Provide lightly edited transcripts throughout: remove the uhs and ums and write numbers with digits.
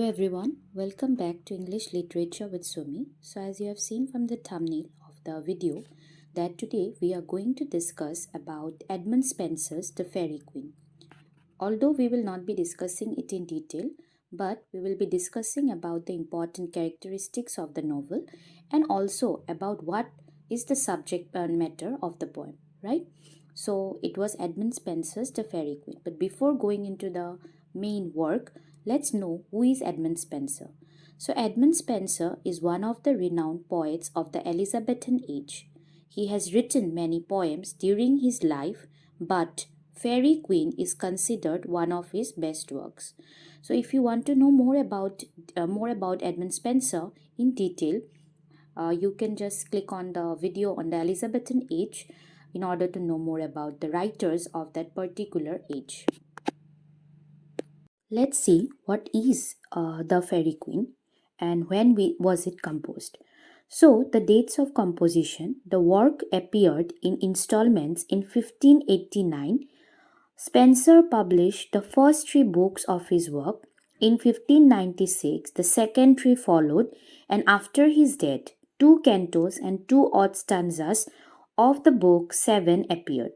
everyone, welcome back to English Literature with Sumi. So as you have seen from the thumbnail of the video, that today we are going to discuss about Edmund Spenser's The Faerie Queen. Although we will not be discussing it in detail, but we will be discussing about the important characteristics of the novel and also about what is the subject matter of the poem, right? So it was Edmund Spenser's The Faerie Queen. But before going into the main work, let's know who is Edmund Spenser. So Edmund Spenser is one of the renowned poets of the Elizabethan age. He has written many poems during his life, but Faerie Queen is considered one of his best works. So if you want to know more about Edmund Spenser in detail, you can just click on the video on the Elizabethan age in order to know more about the writers of that particular age. Let's see what is the Faerie Queen and when was it composed. So, the dates of composition: the work appeared in installments in 1589. Spenser published the first three books of his work. In 1596, the second three followed, and after his death, two cantos and two odd stanzas of the book 7 appeared.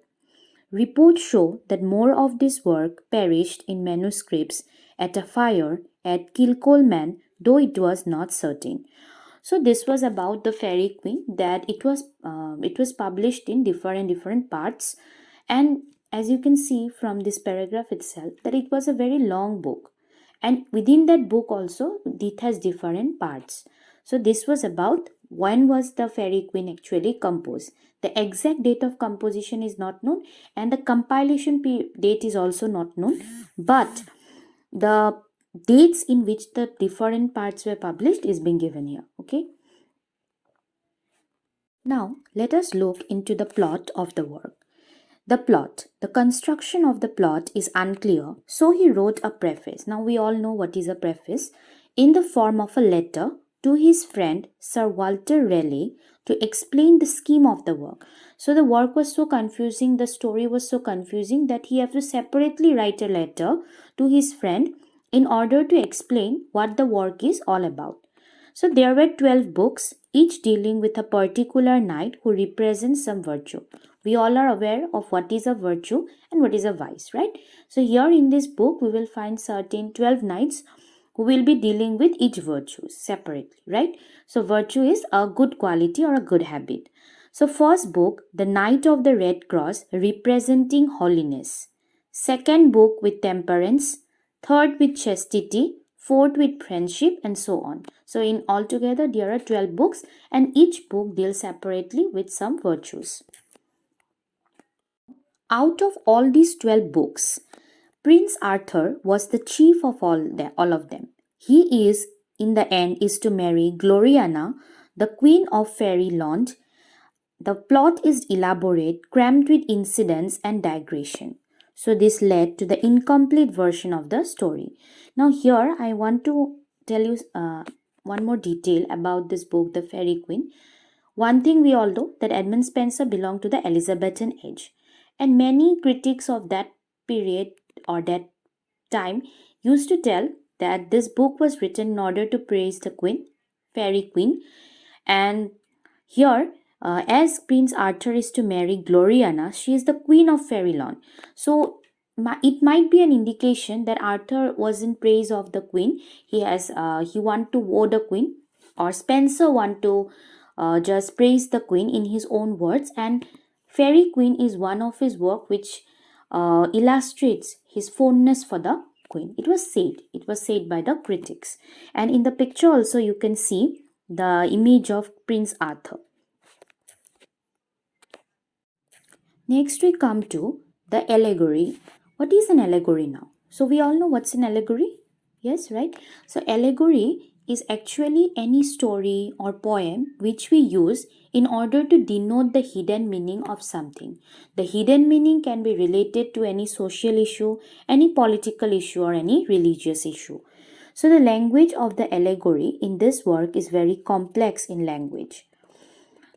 Reports show that more of this work perished in manuscripts at a fire at Kilcolman, though it was not certain. So this was about the Faerie Queen, that it was published in different parts, and as you can see from this paragraph itself, that it was a very long book, and within that book also it has different parts. So this was about when was the Faerie Queen actually composed. The exact date of composition is not known, and the compilation date is also not known, but the dates in which the different parts were published is being given here. Okay. Now let us look into the plot of the work. The construction of the plot is unclear, so he wrote a preface. Now we all know what is a preface, in the form of a letter to his friend Sir Walter Raleigh to explain the scheme of the work. So the work was so confusing, the story was so confusing that he had to separately write a letter to his friend in order to explain what the work is all about. So there were 12 books, each dealing with a particular knight who represents some virtue. We all are aware of what is a virtue and what is a vice, right? So here in this book, we will find certain 12 knights who will be dealing with each virtue separately, right? So virtue is a good quality or a good habit. So first book, the Knight of the Red Cross, representing holiness. Second book with temperance. Third with chastity. Fourth with friendship, and so on. So in altogether there are 12 books, and each book deals separately with some virtues. Out of all these 12 books, Prince Arthur was the chief of all of them. He is, in the end, is to marry Gloriana, the Queen of Fairyland. The plot is elaborate, crammed with incidents and digression. So this led to the incomplete version of the story. Now here I want to tell you one more detail about this book, The Faerie Queen. One thing we all know, that Edmund Spenser belonged to the Elizabethan age, and many critics of that period or that time used to tell that this book was written in order to praise the Queen, Faerie Queen, and here as Prince Arthur is to marry Gloriana, she is the Queen of Fairyland. So it might be an indication that Arthur was in praise of the Queen. He want to woo the Queen, or Spenser want to just praise the Queen in his own words. And Faerie Queen is one of his work which illustrates his fondness for the Queen. It was said by the critics, and in the picture also you can see the image of Prince Arthur. Next we come to the allegory. What is an allegory now? So we all know what's an allegory? Yes, right? So allegory is actually any story or poem which we use in order to denote the hidden meaning of something. The hidden meaning can be related to any social issue, any political issue, or any religious issue. So the language of the allegory in this work is very complex in language.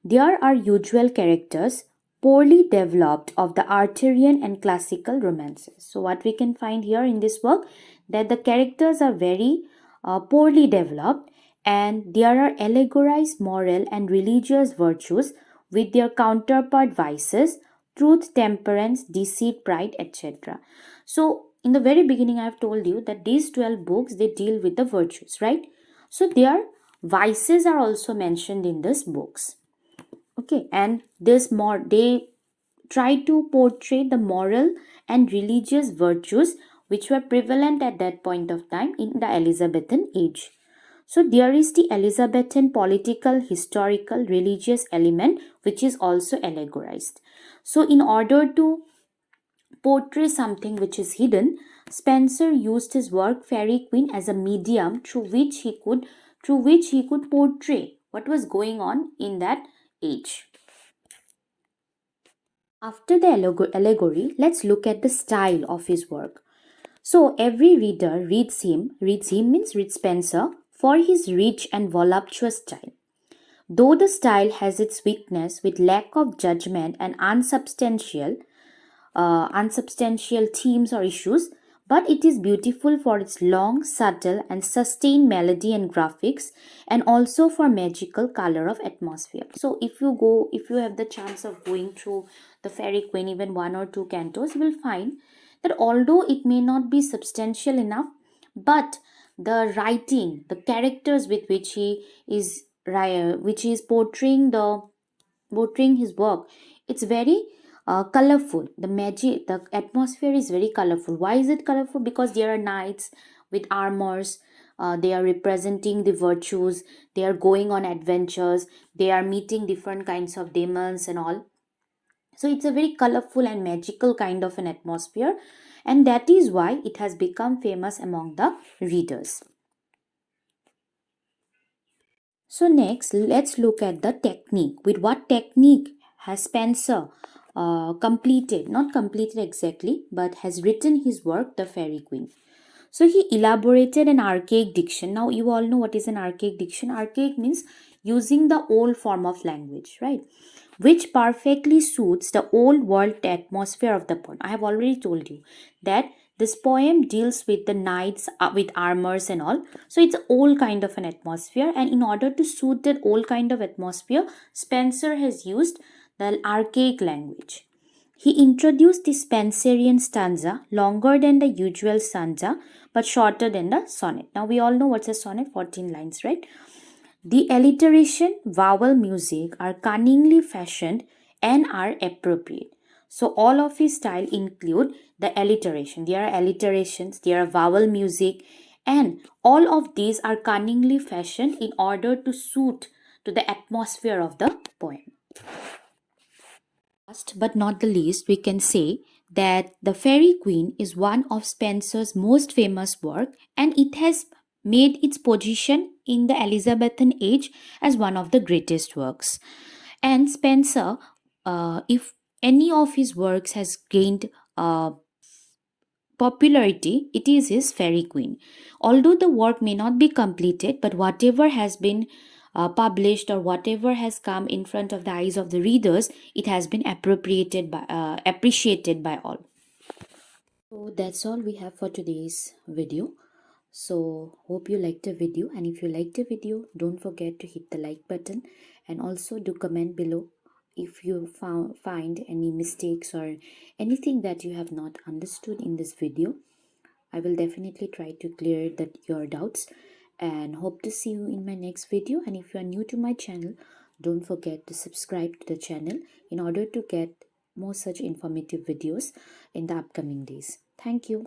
There are usual characters poorly developed of the Arthurian and classical romances. So what we can find here in this work, that the characters are very poorly developed, and there are allegorized moral and religious virtues with their counterpart vices, truth, temperance, deceit, pride, etc. So, in the very beginning, I have told you that these 12 books they deal with the virtues, right? So, their vices are also mentioned in these books. Okay, and this more they try to portray the moral and religious virtues which were prevalent at that point of time in the Elizabethan age. So there is the Elizabethan political, historical, religious element which is also allegorized. So in order to portray something which is hidden, Spenser used his work Faerie Queene as a medium through which he could portray what was going on in that age. After the allegory, let's look at the style of his work. So every reader reads him means reads Spenser for his rich and voluptuous style. Though the style has its weakness with lack of judgment and unsubstantial themes or issues, but it is beautiful for its long, subtle, and sustained melody and graphics, and also for magical color of atmosphere. So, if you have the chance of going through the Faerie Queene, even one or two cantos, you will find that although it may not be substantial enough, but the writing, the characters with which he is portraying his work, it's very colorful. The atmosphere is very colorful. Why is it colorful? Because there are knights with armors. They are representing the virtues. They are going on adventures. They are meeting different kinds of demons and all. So it's a very colorful and magical kind of an atmosphere, and that is why it has become famous among the readers. So next, let's look at the technique. With what technique has Spenser not completed exactly, but has written his work, The Faerie Queene. So he elaborated an archaic diction. Now you all know what is an archaic diction. Archaic means using the old form of language, right? Which perfectly suits the old world atmosphere of the poem. I have already told you that this poem deals with the knights with armors and all. So it's old kind of an atmosphere, and in order to suit that old kind of atmosphere, Spenser has used the archaic language. He introduced the Spenserian stanza, longer than the usual stanza but shorter than the sonnet. Now we all know what's a sonnet, 14 lines, right? The alliteration, vowel music are cunningly fashioned and are appropriate. So all of his style include the alliteration. There are alliterations, there are vowel music, and all of these are cunningly fashioned in order to suit to the atmosphere of the poem. Last but not the least, we can say that The Faerie Queene is one of Spenser's most famous work, and it has made its position in the Elizabethan age as one of the greatest works. And Spenser, if any of his works has gained popularity, it is his Faerie Queene. Although the work may not be completed, but whatever has been published or whatever has come in front of the eyes of the readers, it has been appreciated by all. So that's all we have for today's video. So hope you liked the video, and if you liked the video, don't forget to hit the like button, and also do comment below if you find any mistakes or anything that you have not understood in this video. I will definitely try to clear your doubts, and hope to see you in my next video. And if you are new to my channel, don't forget to subscribe to the channel in order to get more such informative videos in the upcoming days. Thank you.